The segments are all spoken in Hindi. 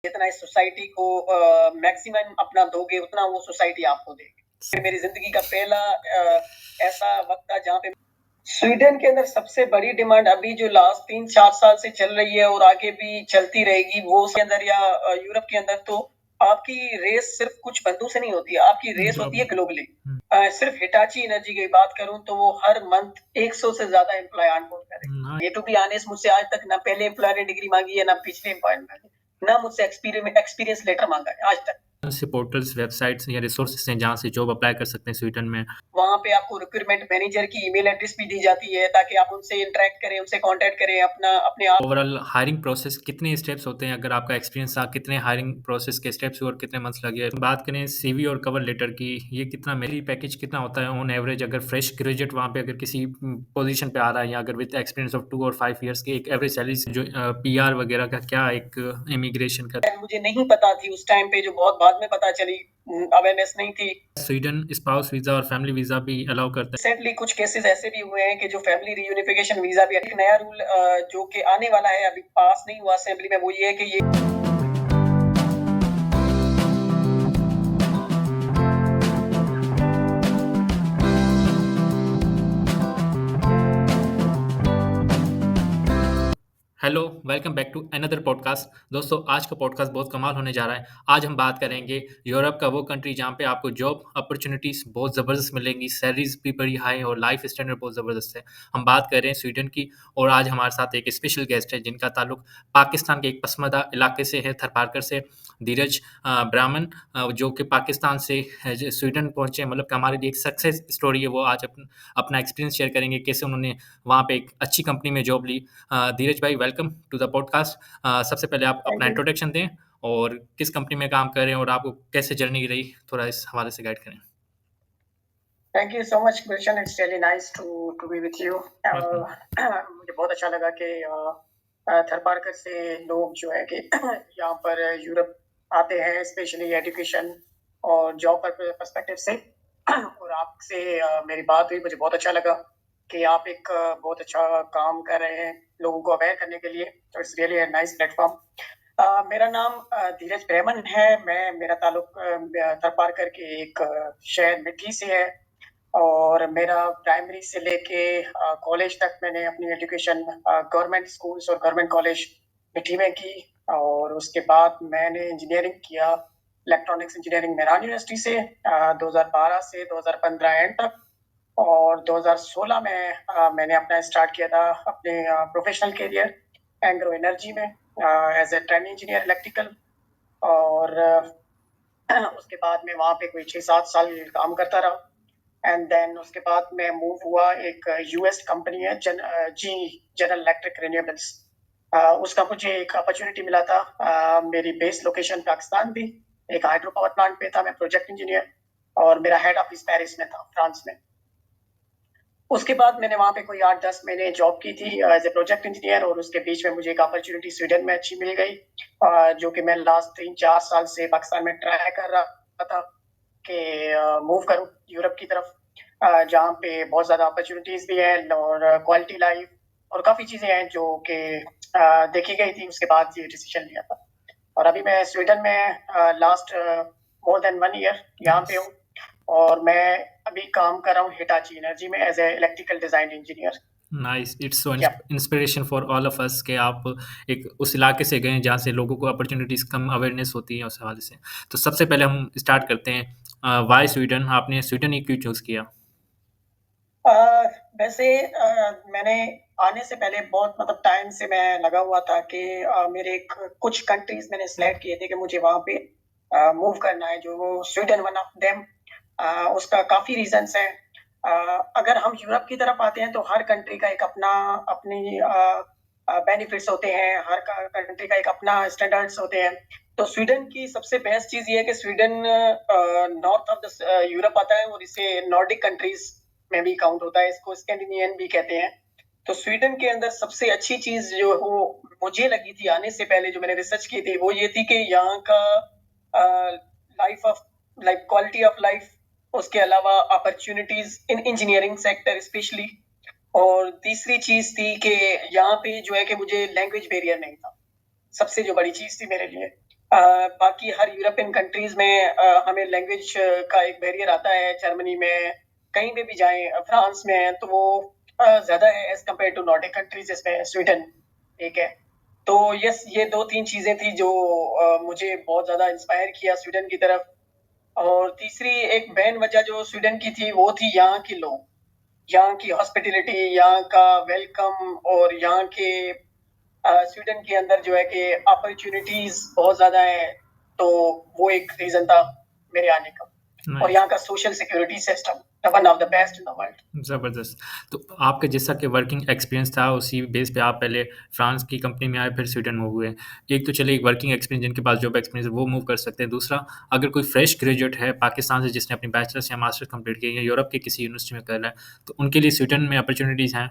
जितना इस सोसाइटी को मैक्सिमम अपना दोगे उतना वो सोसाइटी आपको देगी। मेरी ज़िंदगी का पहला ऐसा वक़्त था जहाँ पे स्वीडन के अंदर सबसे बड़ी डिमांड अभी जो लास्ट 3-4 साल से चल रही है और आगे भी चलती रहेगी वो उसके अंदर या यूरोप के अंदर तो आपकी रेस सिर्फ़ कुछ बंदों से नहीं होती है, आपकी रेस होती है ग्लोबली। सिर्फ़ हिटाची एनर्जी की बात करूँ तो वो हर मंथ 100 से ज़्यादा एम्प्लॉयी ऑनबोर्ड करेगी। ये टू बी ऑनेस्ट मुझसे आज तक ना पहले एम्प्लॉयर ने डिग्री माँगी है, ना पिछले एम्प्लॉयर ने माँगी, ना मुझसे एक्सपीरियंस लेटर माँगा है आज तक। कौन से पोर्टल्स, वेबसाइट्स या रिसोर्सेस हैं जहाँ से जॉब अप्लाई कर सकते हैं स्वीडन में? वहाँ पे आपको रिक्रूटमेंट मैनेजर की ईमेल एड्रेस भी दी जाती है ताकि आप उनसे इंटरैक्ट करें, उनसे कॉन्टैक्ट करें, अपने आप ओवरऑल हायरिंग प्रोसेस कितने स्टेप्स होते हैं? अगर आपका एक्सपीरियंस था, कितने हायरिंग प्रोसेस के स्टेप्स हुए और कितने मंथ्स लगे? बात करें सीवी और कवर लेटर की, ये कितना मेरी पैकेज कितना होता है ऑन एवरेज? अगर फ्रेश ग्रेजुएट वहाँ पे अगर किसी पोजीशन पे आ रहा है या अगर विद एक्सपीरियंस ऑफ 2 और 5 इयर्स की एक एवरेज सैलरी जो पीआर वगैरह का क्या एक इमिग्रेशन का मुझे नहीं पता थी उस टाइम पे जो बहुत बाद में पता चली, अवेयरनेस नहीं थी। स्वीडन स्पाउस वीज़ा और फैमिली वीज़ा भी अलाउ करता है? रिसेंटली कुछ केसेस ऐसे भी हुए हैं कि जो फैमिली रियूनिफिकेशन वीज़ा भी एक नया रूल जो कि आने वाला है, अभी पास नहीं हुआ असेंबली में, वो ये है कि ये hello, welcome back to another podcast. दोस्तों, आज का पॉडकास्ट बहुत कमाल होने जा रहा है। आज हम बात करेंगे यूरोप का वो कंट्री जहाँ पे आपको जॉब अपॉर्चुनिटीज़ बहुत ज़बरदस्त मिलेंगी, सैलरीज़ भी बड़ी हाई और लाइफ स्टैंडर्ड बहुत ज़बरदस्त है। हम बात कर रहे हैं स्वीडन की और आज हमारे साथ एक स्पेशल गेस्ट है जिनका ताल्लुक पाकिस्तान के एक पसमानदा इलाके से है, थरपारकर से। धीरज ब्राह्मण, जो कि पाकिस्तान से स्वीडन पहुँचे, मतलब कि हमारे लिए एक सक्सेस स्टोरी है। वो आज अपना एक्सपीरियंस शेयर करेंगे, कैसे उन्होंने वहाँ पे एक अच्छी कंपनी में जॉब ली। धीरज भाई, वेलकम टू द पॉडकास्ट। सबसे पहले आप थैंक अपना यू। इंट्रोडक्शन दें और किस कंपनी में काम कर रहे हैं और आपको कैसे जर्नी रही, थोड़ा इस हवाले से गाइड करें। Thank you so much Gulshan, it's really nice to be with you. Welcome. मुझे बहुत अच्छा लगा कि थरपारकर से लोग जो है कि यहाँ पर यूरोप आते हैं स्पेशली एजुकेशन और जॉब पर्सपेक्टिव से। और आपसे मेरी बात हुई, मुझे बहुत अच्छा लगा कि आप एक बहुत अच्छा काम कर रहे हैं लोगों को अवेयर करने के लिए, तो it's really a nice platform. मेरा नाम धीरज ब्राह्मण है। मेरा ताल्लुक थरपारकर के एक शहर मिठी से है और मेरा प्राइमरी से लेके कॉलेज तक मैंने अपनी एजुकेशन गवर्नमेंट स्कूल्स और गवर्नमेंट कॉलेज मिठी में की। और उसके बाद मैंने इंजीनियरिंग किया, इलेक्ट्रॉनिक्स इंजीनियरिंग मेहरान यूनिवर्सिटी से 2012 से 2015 एंड तक। और 2016 में मैंने अपना स्टार्ट किया था अपने प्रोफेशनल करियर एंग्रो एनर्जी में as a training engineer electrical. और उसके बाद मैं वहाँ पे कोई 6-7 साल काम करता रहा। एंड देन उसके बाद मैं मूव हुआ, एक यूएस कंपनी है जी जनरल इलेक्ट्रिक रिन्यूएबल्स, उसका मुझे एक अपॉर्चुनिटी मिला था। मेरी बेस लोकेशन पाकिस्तान थी, एक हाइड्रो पावर प्लांट पे था मैं प्रोजेक्ट इंजीनियर, और मेरा हेड ऑफिस पेरिस में था, फ्रांस में। उसके बाद मैंने वहाँ पे कोई 8-10 महीने जॉब की थी एज ए प्रोजेक्ट इंजीनियर, और उसके बीच में मुझे एक अपॉर्चुनिटी स्वीडन में अच्छी मिल गई, जो कि मैं लास्ट 3-4 साल से पाकिस्तान में ट्राई कर रहा था कि मूव करूँ यूरोप की तरफ, जहाँ पे बहुत ज़्यादा अपॉर्चुनिटीज़ भी हैं और क्वालिटी लाइफ और काफ़ी चीज़ें हैं जो कि देखी गई थी। उसके बाद ये डिसीजन लिया था, और अभी मैं स्वीडन में लास्ट मोर देन 1 ईयर यहाँ पे हूँ। और मैं अभी काम कर रहा हूँ हिटाची एनर्जी में as a electrical design engineer. Nice, it's so या inspiration for all of us कि आप एक उस इलाके से गए हैं जहाँ से लोगों को अपॉर्चुनिटीज़ कम अवेयरनेस होती है उस हवाले से। तो सबसे पहले हम स्टार्ट करते हैं, वाई स्वीडन? आपने स्वीडन ही क्यों चूज़ किया? वैसे मैंने आने से पहले बहुत मतलब टाइम से मैं लगा हुआ था कि मेरे कुछ कंट्रीज मैंने सिलेक्ट किए थे कि मुझे वहाँ पे मूव करना है, जो वो स्वीडन वन ऑफ देम। उसका काफी रीजंस हैं। अगर हम यूरोप की तरफ आते हैं तो हर कंट्री का एक अपना अपनी बेनिफिट्स होते हैं, हर कंट्री का एक अपना स्टैंडर्ड्स होते हैं। तो स्वीडन की सबसे बेस्ट चीज ये है कि Sweden north of the Europe आता है और इसे नॉर्डिक कंट्रीज में भी काउंट होता है, इसको स्कैंडिनेवियन भी कहते हैं। तो स्वीडन के अंदर सबसे अच्छी चीज जो वो मुझे लगी थी आने से पहले, जो मैंने रिसर्च की थी, वो ये थी कि यहाँ का life of like quality of life, उसके अलावा opportunities in engineering sector specially. और तीसरी चीज थी कि यहाँ पे जो है कि मुझे लैंग्वेज बैरियर नहीं था, सबसे जो बड़ी चीज थी मेरे लिए। बाकी हर यूरोपियन कंट्रीज में हमें लैंग्वेज का एक बैरियर आता है। जर्मनी में कहीं पे भी जाएं, फ्रांस में, तो वो ज्यादा है as compare to Nordic countries, जिसमें स्वीडन एक है। तो यस, ये 2-3 चीजें थी जो मुझे बहुत ज्यादा इंस्पायर किया स्वीडन की तरफ। और तीसरी एक मेन वजह जो स्वीडन की थी वो थी यहाँ के लोग, यहाँ की हॉस्पिटलिटी, यहाँ का वेलकम, और यहाँ के स्वीडन के अंदर जो है कि अपॉर्चुनिटीज बहुत ज्यादा है। तो वो एक रीजन था मेरे आने का। और नाइस, यहाँ का social security system one of the best in the world. ज़बरदस्त। तो आपका जैसा कि वर्किंग एक्सपीरियंस था, उसी बेस पे आप पहले फ्रांस की कंपनी में आए, फिर स्वीडन मूव हुए। एक तो चलिए एक वर्किंग एक्सपीरियंस, जिनके पास जॉब एक्सपीरियंस है, वो मूव कर सकते हैं। दूसरा, अगर कोई फ्रेश ग्रेजुएट है पाकिस्तान से, जिसने अपनी बैचलर्स या मास्टर्स कंप्लीट की है या यूरोप के किसी यूनिवर्सिटी में कर रहा है, तो उनके लिए स्वीडन में अपॉर्चुनिटीज़ हैं?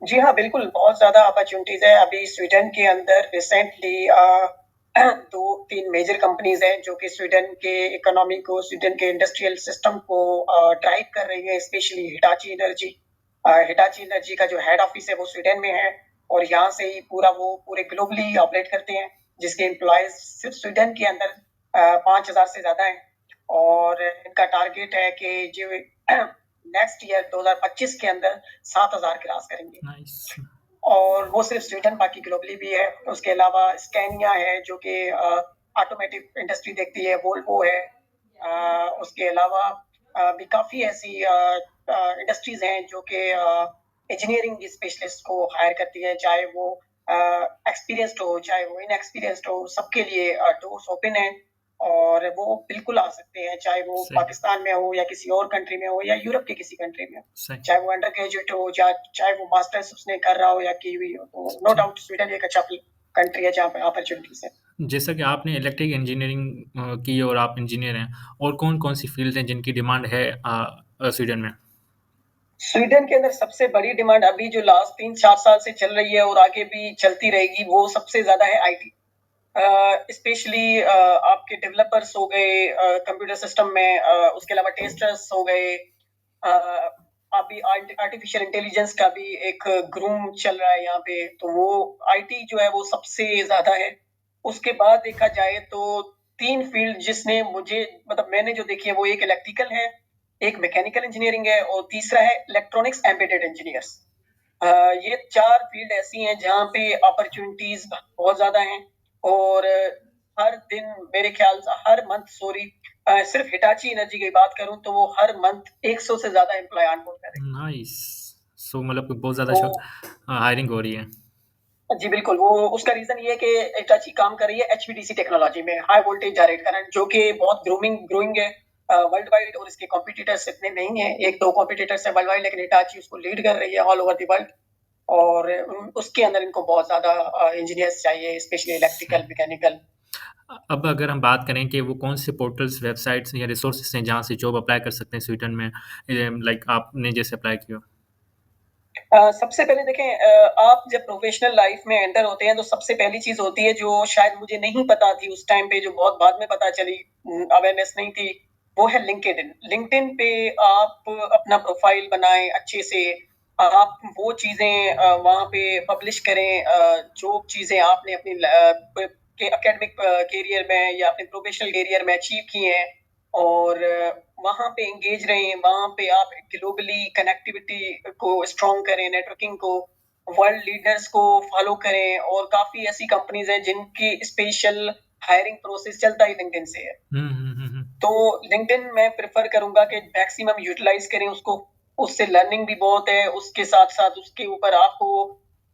जी हाँ, बिल्कुल, बहुत ज़्यादा अपॉर्चुनिटीज़ है। अभी स्वीडन के अंदर रिसेंटली 2-3 मेजर कंपनीज़ हैं जो कि स्वीडन के इकोनॉमी को, स्वीडन के इंडस्ट्रियल सिस्टम को ड्राइव कर रही है, specially Hitachi energy. Hitachi energy का जो हेड ऑफिस है वो स्वीडन में है, और यहाँ से ही वो पूरे ग्लोबली ऑपरेट करते हैं, जिसके एम्प्लॉयज सिर्फ स्वीडन के अंदर 5,000 से ज़्यादा हैं। और इनका टारगेट है कि जो नेक्स्ट ईयर 2025 के अंदर 7,000 क्रॉस करेंगे। नाइस। और वो सिर्फ स्वीडन, बाकी ग्लोबली भी है। उसके अलावा स्कैनिया है जो कि ऑटोमेटिव इंडस्ट्री देखती है, वोल्वो है। उसके अलावा भी काफ़ी ऐसी इंडस्ट्रीज हैं जो कि इंजीनियरिंग स्पेशलिस्ट को हायर करती है, चाहे वो एक्सपीरियंस्ड हो चाहे वो इनएक्सपीरियंस्ड हो, सबके लिए डोर्स ओपन है। और वो बिल्कुल आ सकते हैं, चाहे वो सही, पाकिस्तान में हो या किसी और कंट्री में हो या यूरोप के किसी कंट्री में हो, सही। चाहे वो अंडर ग्रेजुएट हो या चाहे वो मास्टर्स उसने कर रहा हो या की हुई हो। तो नो जी। डाउट स्वीडन एक अच्छा कंट्री है जहाँ पे अपॉर्चुनिटीज है। जैसा कि आपने इलेक्ट्रिक इंजीनियरिंग की और आप इंजीनियर हैं, और कौन-कौन सी फ़ील्ड हैं जिनकी डिमांड है स्वीडन में? स्वीडन के अंदर सबसे बड़ी डिमांड अभी जो लास्ट 3-4 साल से चल रही है और आगे भी चलती रहेगी, वो सबसे ज्यादा है आईटी। स्पेशली आपके डेवलपर्स हो गए कंप्यूटर सिस्टम में, उसके अलावा टेस्टर्स हो गए। अभी आर्टिफिशियल इंटेलिजेंस का भी एक ग्रूम चल रहा है यहाँ पे, तो वो आईटी जो है वो सबसे ज्यादा है। उसके बाद देखा जाए तो 3 फील्ड जिसने मुझे, मतलब मैंने जो देखी है, वो एक इलेक्ट्रिकल है, एक मैकेनिकल इंजीनियरिंग है, और तीसरा है इलेक्ट्रॉनिक्स एम्बेडेड इंजीनियर्स। ये 4 फील्ड ऐसी हैं जहाँ पे अपॉर्चुनिटीज बहुत ज्यादा हैं। और हर दिन, मेरे ख्याल से हर मंथ, सॉरी, सिर्फ हिटाची एनर्जी की बात करूं तो वो हर मंथ 100 से ज्यादा एम्प्लॉय ऑनबोर्ड कर रही नाइस। सो मतलब कि बहुत ज़्यादा है। हायरिंग हो रही है। जी बिल्कुल, वो उसका रीजन ये है कि हिटाची काम कर रही है एचवीडीसी टेक्नोलॉजी में, हाई वोल्टेज डायरेक्ट करंट, जो कि बहुत ग्रोइंग है वर्ल्ड वाइड। और इसके कॉम्पिटिटर्स इतने नहीं है, 1-2 कॉम्पिटिटर्स है वर्ल्ड वाइड, लेकिन हिटाची उसको लीड कर रही है ऑल ओवर द वर्ल्ड। और उसके अंदर इनको बहुत ज्यादा इंजीनियर्स चाहिए, स्पेशली इलेक्ट्रिकल, सही। मैकेनिकल। अब अगर हम बात करें कि वो कौन से पोर्टल्स, वेबसाइट्स या रिसोर्सेज़ हैं जहाँ से जॉब अप्लाई कर सकते हैं स्वीडन में, लाइक आपने जैसे अप्लाई किया? सबसे पहले देखें, आप जब प्रोफेशनल लाइफ में एंटर होते हैं तो सबसे पहली चीज होती है, जो शायद मुझे नहीं पता थी उस टाइम पे, जो बहुत बाद में पता चली, अवेयरनेस नहीं थी, वो है लिंक्डइन। लिंक्डइन पे आप अपना प्रोफाइल बनाएं अच्छे से। आप वो चीजें वहां पे पब्लिश करें, जो चीजें आपने अपनी एकेडमिक कैरियर में या अपने प्रोफेशनल कैरियर में अचीव की हैं। और वहां पे एंगेज रहें, वहां पे आप ग्लोबली कनेक्टिविटी को स्ट्रॉन्ग करें, नेटवर्किंग को, वर्ल्ड लीडर्स को फॉलो करें। और काफी ऐसी कंपनीज हैं जिनकी स्पेशल हायरिंग प्रोसेस चलता ही लिंक्डइन से है। हुँ, हुँ, हुँ, हुँ। तो लिंक्डइन मैं प्रेफर करूंगा कि मैक्सिमम यूटिलाइज करें उसको। उससे लर्निंग भी बहुत है, उसके साथ साथ उसके ऊपर आपको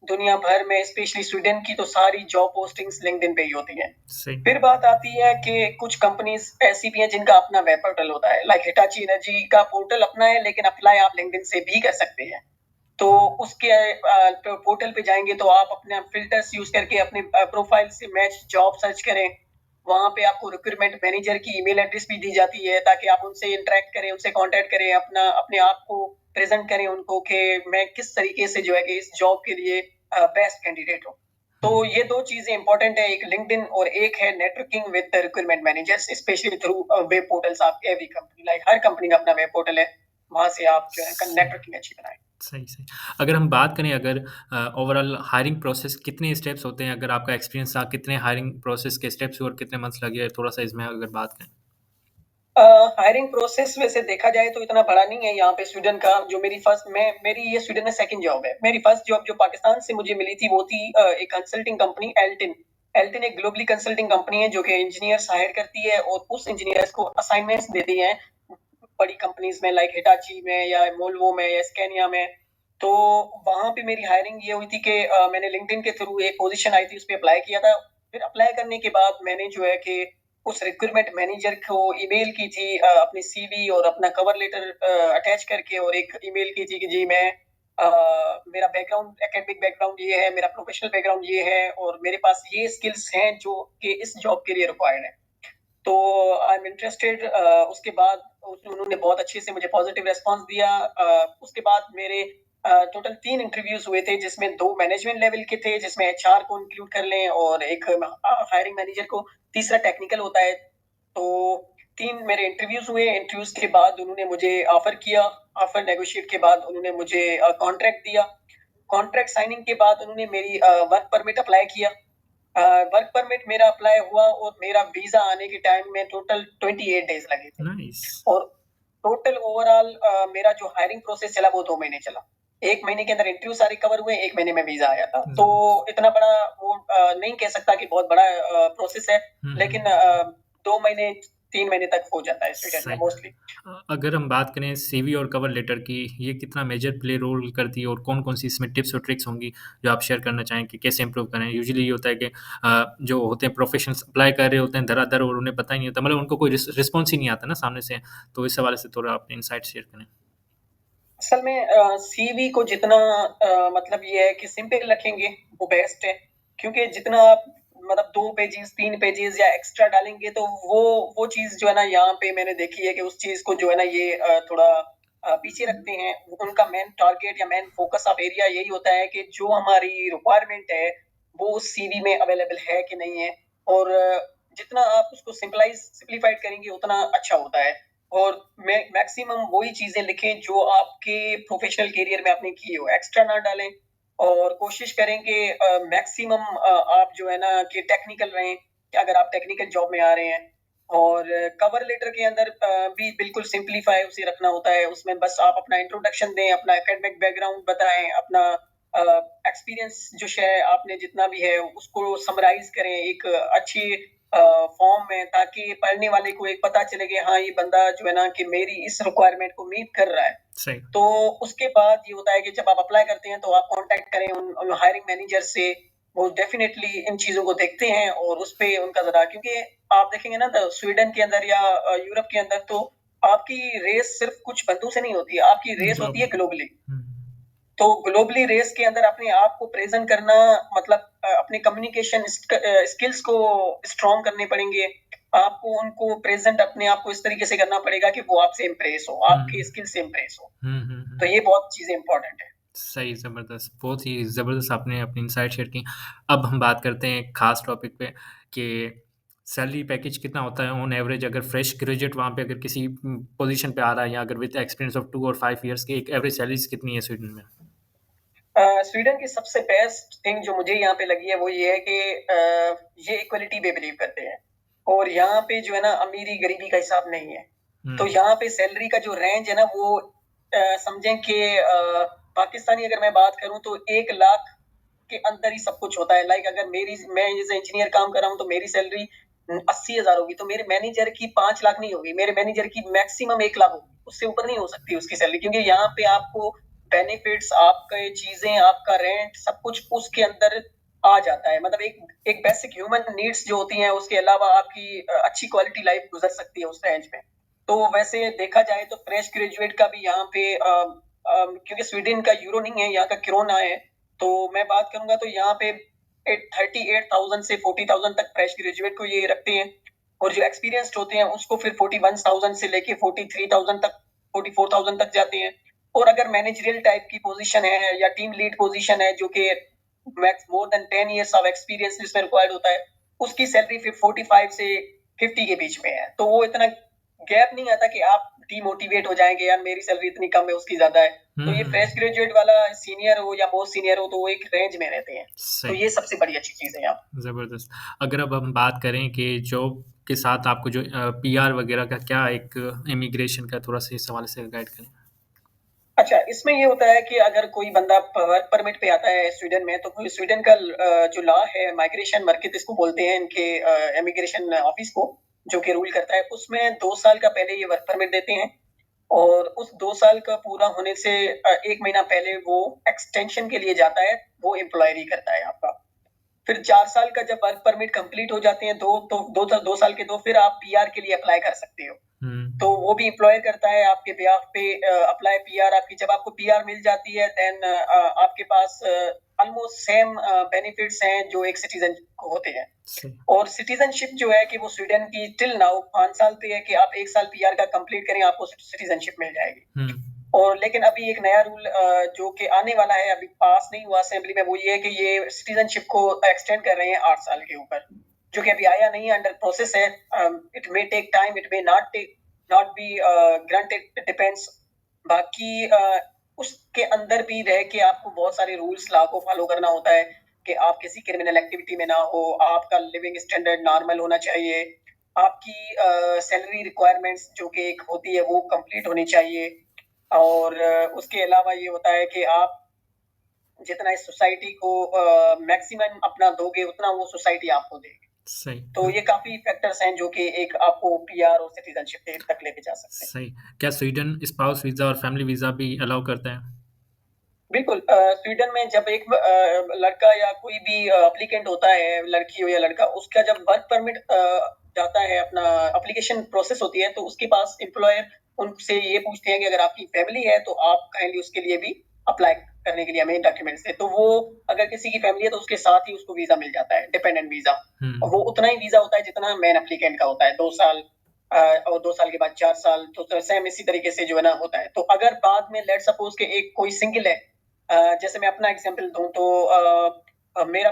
दुनिया भर में, स्पेशली स्वीडन की, तो सारी जॉब पोस्टिंग्स लिंक्डइन पे ही होती हैं। सही। फिर बात आती है कि कुछ कंपनीज ऐसी भी हैं जिनका अपना वेब पोर्टल होता है, लाइक हिटाची एनर्जी का पोर्टल अपना है, लेकिन अप्लाई आप लिंक्डइन से भी कर सकते हैं। तो उसके पोर्टल पे जाएंगे तो आप अपने फिल्टर्स यूज करके अपने प्रोफाइल से मैच जॉब सर्च करें। वहां पे आपको रिक्रूटमेंट मैनेजर की ईमेल एड्रेस भी दी जाती है, ताकि आप उनसे इंटरेक्ट करें, उनसे कांटेक्ट करें, अपने आप को प्रेजेंट करें उनको कि मैं किस तरीके से जो है कि इस जॉब के लिए बेस्ट कैंडिडेट हूँ। तो हुँ। ये 2 चीजें इंपॉर्टेंट है, एक लिंक्डइन और एक है networking with the recruitment managers, specially through web portals. आप एवरी कंपनी, लाइक हर कंपनी का अपना वेब पोर्टल है, वहां से आप जो है सही। नेटवर्किंग अच्छी बनाएं। सही, सही। अगर हम बात करें अगर ओवरऑल हायरिंग प्रोसेस कितने स्टेप्स होते हैं? अगर आपका एक्सपीरियंस था, कितने हायरिंग प्रोसेस के स्टेप्स हुए और कितने मंथ्स लगे? थोड़ा-सा इसमें अगर बात करें। हायरिंग प्रोसेस वैसे देखा जाए तो इतना बड़ा नहीं है यहाँ पे स्वीडन का। जो मेरी ये स्वीडन में सेकंड जॉब है। मेरी फर्स्ट जॉब जो पाकिस्तान से मुझे मिली थी वो थी एक कंसल्टिंग कंपनी एल्टिन। एल्टिन एक ग्लोबली कंसल्टिंग कंपनी है जो कि इंजीनियर्स हायर करती है और उस इंजीनियर्स को असाइनमेंट्स देती है बड़ी कंपनीज में, लाइक हिटाची में या मोल्वो में या स्कैनिया में। तो वहां पे मेरी हायरिंग ये हुई थी कि मैंने लिंक्डइन के थ्रू एक पोजीशन आई थी, उस पर अप्लाई किया था। फिर अप्लाई करने के बाद मैंने जो है कि उस रिक्रूटमेंट मैनेजर को ईमेल की थी अपनी सीवी और अपना कवर लेटर अटैच करके, और एक ईमेल की थी कि जी मैं मेरा बैकग्राउंड, एकेडमिक बैकग्राउंड ये है, मेरा प्रोफेशनल बैकग्राउंड ये है और मेरे पास ये स्किल्स हैं जो कि इस जॉब के लिए रिक्वायर्ड है। तो आई एम इंटरेस्टेड। उसके बाद उन्होंने बहुत अच्छे से मुझे पॉजिटिव रेस्पॉन्स दिया। उसके बाद मेरे टोटल 3 इंटरव्यूज हुए थे, जिसमें 2 मैनेजमेंट लेवल के थे, जिसमें एचआर को इंक्लूड कर लें और एक हायरिंग मैनेजर को, तीसरा टेक्निकल होता है। तो 3 मेरे इंटरव्यूज हुए। इंटरव्यूज के बाद उन्होंने मुझे ऑफर किया। ऑफर नेगोशिएट के बाद उन्होंने मुझे कॉन्ट्रैक्ट दिया। कॉन्ट्रैक्ट साइनिंग के बाद उन्होंने मेरी वर्क परमिट अप्लाई किया। वर्क परमिट मेरा अप्लाई हुआ और मेरा वीजा आने के टाइम में टोटल 28 डेज लगे थे। नाइस। और टोटल ओवरऑल मेरा जो हायरिंग प्रोसेस चला वो 2 महीने चला। 1 महीने के अंदर इंटरव्यू सारे कवर हुए, 1 महीने में वीजा आया था। तो इतना बड़ा वो नहीं कह सकता कि बहुत बड़ा प्रोसेस है, लेकिन 2 महीने 3 महीने तक हो जाता है स्वीडन में सही। मोस्टली। अगर हम बात करें सीवी और कवर लेटर की, ये कितना मेजर प्ले रोल करती है और कौन-कौन सी इसमें टिप्स और ट्रिक्स होंगी जो आप शेयर करना चाहें कि कैसे इम्प्रूव करें? यूजुअली ये होता है कि जो होते हैं प्रोफेशनल्स अप्लाई कर रहे होते हैं धड़ाधड़ और उन्हें पता ही नहीं होता, मतलब उनको कोई रिस्पॉन्स ही नहीं आता ना सामने से, तो इस हवाले से थोड़ा अपने इनसाइट शेयर करें। असल में सीवी को जितना मतलब ये है कि सिंपल रखेंगे वो बेस्ट है, क्योंकि जितना आप मतलब 2 पेजेस 3 पेजेस या एक्स्ट्रा डालेंगे तो वो चीज जो है ना, यहाँ पे मैंने देखी है कि उस चीज को जो है ना ये थोड़ा पीछे रखते हैं। उनका मेन टारगेट या मेन फोकस ऑफ एरिया यही होता है कि जो हमारी रिक्वायरमेंट है वो उस सीवी में अवेलेबल है कि नहीं है। और जितना आप उसको सिंप्लीफाइड करेंगे उतना अच्छा होता है। और मैक्सिमम वही चीजें लिखें जो आपके प्रोफेशनल करियर में आपने की हो, एक्स्ट्रा ना डालें। और कोशिश करें कि मैक्सिमम आप जो है ना कि टेक्निकल रहें, कि अगर आप टेक्निकल जॉब में आ रहे हैं। और कवर लेटर के अंदर भी बिल्कुल सिंपलीफाई उसे रखना होता है। उसमें बस आप अपना इंट्रोडक्शन दें, अपना एकेडमिक बैकग्राउंड बताएं, अपना एक्सपीरियंस जो है आपने जितना भी है उसको समराइज करें एक अच्छी फॉर्म में, ताकि पढ़ने वाले को एक पता चले कि हाँ ये बंदा जो है ना कि मेरी इस रिक्वायरमेंट को मीट कर रहा है। सही। तो उसके बाद ये होता है कि जब आप अप्लाई करते हैं तो आप कांटेक्ट करें उन हायरिंग मैनेजर से। वो डेफिनेटली इन चीजों को देखते हैं और उस पे उनका जरा, क्योंकि आप देखेंगे ना तो स्वीडन के अंदर या यूरोप के अंदर तो आपकी रेस सिर्फ कुछ बंदों से नहीं होती है, आपकी रेस होती है ग्लोबली। तो ग्लोबली रेस के अंदर अपने आप को प्रेजेंट करना, मतलब अपने कम्युनिकेशन स्किल्स को स्ट्रॉन्ग करने पड़ेंगे। आपको उनको प्रेजेंट अपने आप को इस तरीके से करना पड़ेगा कि वो आपसे इम्प्रेस हो, आपके स्किल से इम्प्रेस हो। तो ये बहुत चीजें इंपॉर्टेंट है। सही, ज़बरदस्त। बहुत ही ज़बरदस्त आपने अपनी इनसाइट शेयर की। अब हम बात करते हैं एक ख़ास टॉपिक पे कि सैलरी पैकेज कितना होता है ऑन एवरेज, अगर फ्रेश ग्रेजुएट वहाँ पे अगर किसी पोज़ीशन पे आ रहा है या अगर विद एक्सपीरियंस ऑफ 2 और 5 इयर्स की एक एवरेज सैलरीज़ कितनी है स्वीडन में? स्वीडन की सबसे बेस्ट थिंग जो मुझे यहाँ पे लगी है वो ये है कि ये इक्वलिटी पे बिलीव करते हैं। और यहाँ पे जो है ना अमीरी गरीबी का हिसाब नहीं है। तो यहाँ पे सैलरी का जो रेंज है ना वो समझें कि पाकिस्तानी अगर मैं बात करूं तो 1 लाख के अंदर ही सब कुछ होता है। लाइक अगर मैं एज इंजीनियर काम कर रहा हूँ तो मेरी सैलरी 80,000 होगी, तो मेरे मैनेजर की 5 लाख नहीं होगी, मेरे मैनेजर की मैक्सिमम 1 लाख होगी, उससे ऊपर नहीं हो सकती उसकी सैलरी। क्योंकि यहाँ पे आपको बेनिफिट्स, आपका चीजें, आपका रेंट, सब कुछ उसके अंदर आ जाता है। मतलब एक बेसिक ह्यूमन नीड्स जो होती हैं, उसके अलावा आपकी अच्छी क्वालिटी लाइफ गुजर सकती है उस रेंज में। तो वैसे देखा जाए तो फ्रेश ग्रेजुएट का भी यहाँ पे क्योंकि स्वीडन का यूरो नहीं है, यहाँ का क्रोना है, तो मैं बात करूंगा तो यहाँ पे 38,000 से 40,000 तक फ्रेश ग्रेजुएट को ये रखते हैं। और जो एक्सपीरियंस्ड होते हैं उसको फिर 41,000 से लेके 43,000 तक, 44,000 तक जाते हैं। और अगर मैनेजरियल टाइप की पोजीशन है या टीम लीड पोजीशन है जो कि max more than 10 years of experience जिसमें रिक्वायर्ड होता है, उसकी सैलरी फिर 45 से 50 के बीच में है। तो वो इतना गैप नहीं आता कि आप डिमोटिवेट हो जाएंगे, यार मेरी सैलरी इतनी कम है उसकी ज्यादा है। तो ये फ्रेश ग्रेजुएट वाला सीनियर हो या मोस्ट सीनियर हो तो वो एक रेंज में रहते हैं। तो सही। ये सबसे बड़ी अच्छी चीज है यहाँ पे। ज़बरदस्त। अगर अब हम बात करें कि जॉब के साथ आपको जो पीआर वगैरह का क्या एक इमिग्रेशन का थोड़ा-सा इस हवाले से गाइड करें? अच्छा, इसमें ये होता है कि अगर कोई बंदा वर्क परमिट पे आता है स्वीडन में, तो कोई स्वीडन का जो लॉ है, माइग्रेशन मार्केट इसको बोलते हैं, इनके इमिग्रेशन ऑफिस को, जो कि रूल करता है, उसमें 2 साल का पहले ये वर्क परमिट देते हैं और उस 2 साल का पूरा होने से 1 महीना पहले वो एक्सटेंशन के लिए जाता है, वो एम्प्लॉयर ही करता है आपका। फिर 4 साल का जब वर्क परमिट कंप्लीट हो जाते हैं, 2 साल के, तो फिर आप पीआर के लिए अप्लाई कर सकते हो। तो वो भी एम्प्लॉयर करता है आपके बिहाफ पे अप्लाई पीआर आपकी। जब आपको पीआर मिल जाती है देन आपके पास ऑलमोस्ट सेम बेनिफिट्स हैं जो एक सिटीजन को होते हैं। सही। और सिटीजनशिप जो है कि वो स्वीडन की टिल नाउ 5 साल पे है कि आप 1 साल पीआर का कंप्लीट करें, आपको सिटीजनशिप मिल जाएगी। और लेकिन अभी एक नया रूल जो कि आने वाला है, अभी पास नहीं हुआ असेंबली में, वो ये है कि ये सिटीजनशिप को एक्सटेंड कर रहे हैं 8 साल के ऊपर, जो कि अभी आया नहीं है, अंडर प्रोसेस है। It may take time, it may not be granted, it depends. बाकी उसके अंदर भी रह के आपको बहुत सारे रूल्स लॉ को फॉलो करना होता है कि आप किसी क्रिमिनल एक्टिविटी में ना हो, आपका लिविंग स्टैंडर्ड नॉर्मल होना चाहिए, आपकी सैलरी रिक्वायरमेंट्स जो कि एक होती है वो कंप्लीट होनी चाहिए। और उसके अलावा ये होता है कि आप जितना इस सोसाइटी को मैक्सिमम अपना दोगे, उतना वो सोसाइटी आपको देगी। सही। तो ये काफी फैक्टर्स हैं जो कि एक आपको पीआर और सिटीजनशिप तक लेके जा सकते हैं। सही। क्या स्वीडन स्पाउस वीज़ा और फैमिली वीज़ा भी अलाउ करता है? बिल्कुल। स्वीडन में जब एक लड़का या कोई भी एप्लीकेंट होता है, लड़की हो या लड़का, उसका जब वर्क परमिट जाता है, अपना एप्लीकेशन प्रोसेस होती है, तो उसके पास एम्प्लॉयर उनसे ये पूछते हैं कि अगर आपकी फैमिली है तो आप काइंडली उसके लिए भी अप्लाई करने के लिए हमें डॉक्यूमेंट्स है। तो वो अगर किसी की फैमिली है तो उसके साथ ही उसको वीजा मिल जाता है, डिपेंडेंट वीजा। और वो उतना ही वीजा होता है जितना मेन एप्लीकेंट का होता है, 2 साल। और 2 साल के बाद 4 साल, तो सेम इसी तरीके से जो है ना होता है। तो अगर बाद में लेट सपोज के एक कोई सिंगल है, जैसे मैं अपना एग्जांपल दूं तो मेरा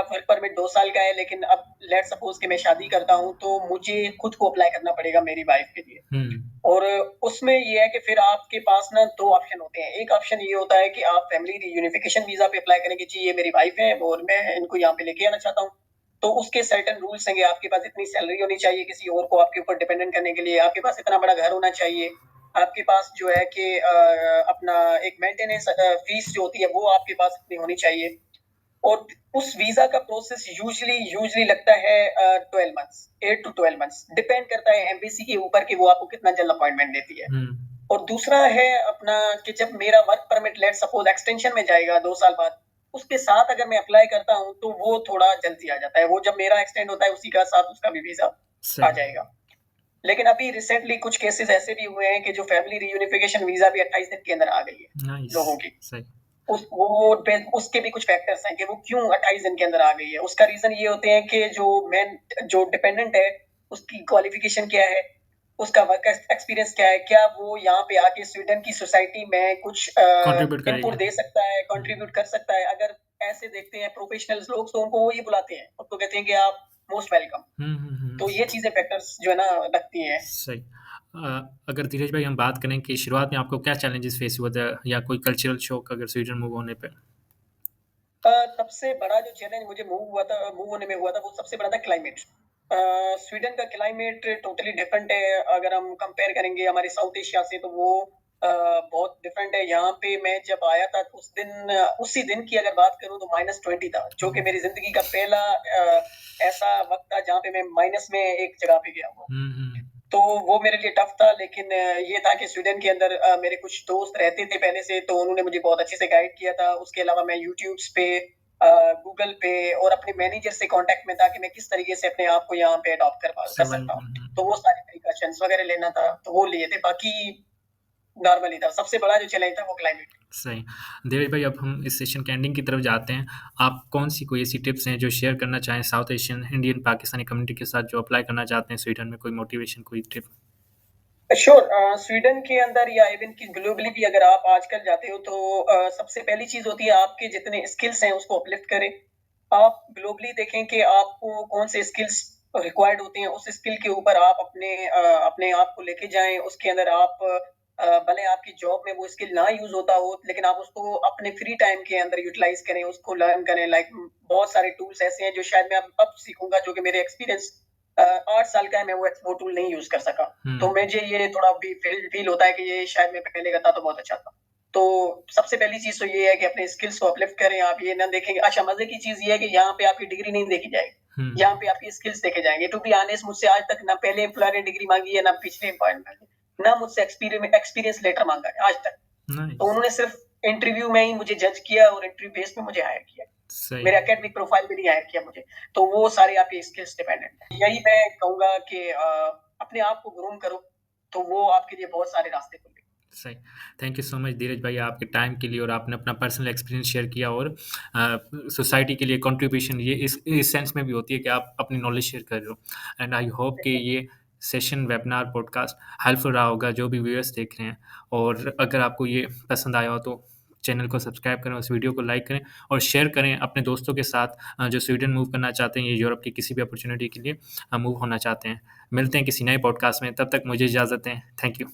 वर्क परमिट 2 साल का है, लेकिन अब लेट सपोज कि मैं शादी करता हूं, तो मुझे खुद को अप्लाई करना पड़ेगा मेरी वाइफ के लिए। और उसमें ये है कि फिर आपके पास ना 2 ऑप्शन होते हैं। एक ऑप्शन ये होता है कि आप फैमिली रियूनिफिकेशन वीजा पे अप्लाई करेंगे, जी ये मेरी वाइफ है और मैं इनको यहाँ पे लेके आना चाहता हूँ। तो उसके सर्टेन रूल्स हैं, आपके पास इतनी सैलरी होनी चाहिए किसी और को आपके ऊपर डिपेंडेंट करने के लिए, आपके पास इतना बड़ा घर होना चाहिए, आपके पास जो है कि अपना एक मेंटेनेंस फीस जो होती है वो आपके पास इतनी होनी चाहिए। और उस वीजा का प्रोसेस यूजुअली लगता है 12 मंथ्स, 8 टू 12 मंथ्स, डिपेंड करता है एम्बेसी के ऊपर कि वो आपको कितना जल्द अपॉइंटमेंट देती है। और दूसरा है अपना कि जब मेरा work permit let suppose extension में जाएगा 2 साल बाद, उसके साथ अगर मैं अप्लाई करता हूं तो वो थोड़ा जल्दी आ जाता है। वो जब मेरा एक्सटेंड होता है उसी का साथ उसका भी वीजा आ जाएगा। लेकिन अभी रिसेंटली कुछ केसेस ऐसे भी हुए हैं कि जो फैमिली रियूनिफिकेशन वीजा भी 28 दिन के अंदर आ गई है लोगों की। सही। उसके भी कुछ फैक्टर्स हैं कि वो क्यों 28 दिन के अंदर आ गई है। उसका रीजन ये होते हैं कि जो डिपेंडेंट है उसकी क्वालिफिकेशन क्या है, उसका वर्क एक्सपीरियंस क्या है, क्या वो यहाँ पे आके स्वीडन की सोसाइटी में कुछ इनपुट दे सकता है, कंट्रीब्यूट कर सकता है। अगर ऐसे देखते हैं प्रोफेशनल्स लोग तो उनको वो ये बुलाते हैं, उनको कहते हैं कि आप मोस्ट वेलकम। तो ये चीजें फैक्टर्स जो है ना लगती हैं। सही। अगर धीरज भाई हम बात करें कि शुरुआत में आपको क्या चैलेंजेस फेस हुआ था या कोई कल्चरल शॉक अगर स्वीडन मूव होने पे? सबसे बड़ा जो चैलेंज मुझे मूव होने में हुआ था, वो सबसे बड़ा था क्लाइमेट। स्वीडन का क्लाइमेट टोटली डिफरेंट है। अगर हम कंपेयर करेंगे हमारे साउथ एशिया से, तो वो बहुत डिफरेंट है। यहाँ पे मैं जब आया था उसी दिन की अगर बात करूं तो -20 था, जो कि मेरी जिंदगी का पहला ऐसा वक्त था जहाँ पे मैं माइनस में एक जगह पे गया हुआ। तो वो मेरे लिए टफ था। लेकिन ये था कि स्वीडन के अंदर मेरे कुछ दोस्त रहते थे पहले से, तो उन्होंने मुझे बहुत अच्छे से गाइड किया था। उसके अलावा मैं यूट्यूब पे, गूगल पे और अपने मैनेजर से कांटेक्ट में था कि मैं किस तरीके से अपने आप को यहाँ पे अडॉप्ट कर सकता हूँ। तो वो सारे प्रिकॉशंस वगैरह लेना था, तो वो लिए थे। बाकी नॉर्मली था। सबसे बड़ा जो चैलेंज था वो क्लाइमेट। सही। धीरज भाई अब हम इस सेशन के एंडिंग की तरफ जाते हैं। आप कौन सी कोई ऐसी टिप्स हैं जो शेयर करना चाहें south Asian, Indian, Pakistani community के साथ जो अप्लाई करना चाहते हैं स्वीडन में, कोई मोटिवेशन, कोई टिप? श्योर। स्वीडन के अंदर या इवन की ग्लोबली भी अगर आप आजकल जाते हो तो सबसे पहली चीज होती है आपके जितने स्किल्स हैं उसको अपलिफ्ट करें। आप ग्लोबली देखें कि आपको कौन से स्किल्स रिक्वायर्ड होते हैं, उस स्किल के ऊपर आप अपने आप को लेके जाएँ, उसके अंदर आप भले आपकी जॉब में वो स्किल ना यूज़ होता हो, लेकिन आप उसको अपने फ्री टाइम के अंदर यूटिलाइज़ करें, उसको लर्न करें। लाइक बहुत सारे टूल्स ऐसे हैं जो शायद मैं अब सीखूँगा, जो कि मेरे एक्सपीरियंस 8 साल का है, मैं वो टूल नहीं यूज़ कर सका। तो मुझे ये थोड़ा भी फ़ील होता है कि ये शायद मैं पहले करता तो बहुत अच्छा था। तो सबसे पहली चीज़ तो ये है कि अपने स्किल्स को अपलिफ्ट करें, आप ये ना देखें। अच्छा, मज़े की चीज़ ये है कि यहाँ पे आपकी डिग्री नहीं देखी जाएगी। यहाँ पे आपकी स्किल्स देखे जाएँगे। टू बी ऑनेस्ट, मुझसे आज तक ना पहले एम्प्लॉयर ने डिग्री माँगी है, ना पिछले एम्प्लॉयर ने माँगी है, ना मुझसे एक्सपीरियंस लेटर माँगा है आज तक। तो नाइस। उन्होंने सिर्फ इंटरव्यू में ही मुझे जज किया और इंटरव्यू बेस पे मुझे हायर किया। सही। मेरे एकेडमिक प्रोफाइल पे नहीं हायर किया मुझे। तो वो सारे आपके स्किल्स डिपेंडेंट है। यही मैं कहूँगा कि अपने आप को ग्रूम करो, तो वो आपके लिए बहुत सारे रास्ते खुलेंगे। सही। थैंक यू सो मच धीरज भाई आपके टाइम के लिए और आपने अपना पर्सनल एक्सपीरियंस शेयर किया और सोसाइटी के लिए कंट्रीब्यूशन ये इस सेंस में भी होती है कि आप अपनी नॉलेज शेयर कर रहे हो। एंड आई होप कि ये सेशन, वेबिनार, पॉडकास्ट हेल्पफुल रहा होगा जो भी व्यूअर्स देख रहे हैं। और अगर आपको ये पसंद आया हो तो चैनल को सब्सक्राइब करें, उस वीडियो को लाइक करें और शेयर करें अपने दोस्तों के साथ जो स्वीडन मूव करना चाहते हैं, ये यूरोप की किसी भी अपॉर्चुनिटी के लिए मूव होना चाहते हैं। मिलते हैं किसी नए पॉडकास्ट में, तब तक मुझे इजाज़त दें। Thank you.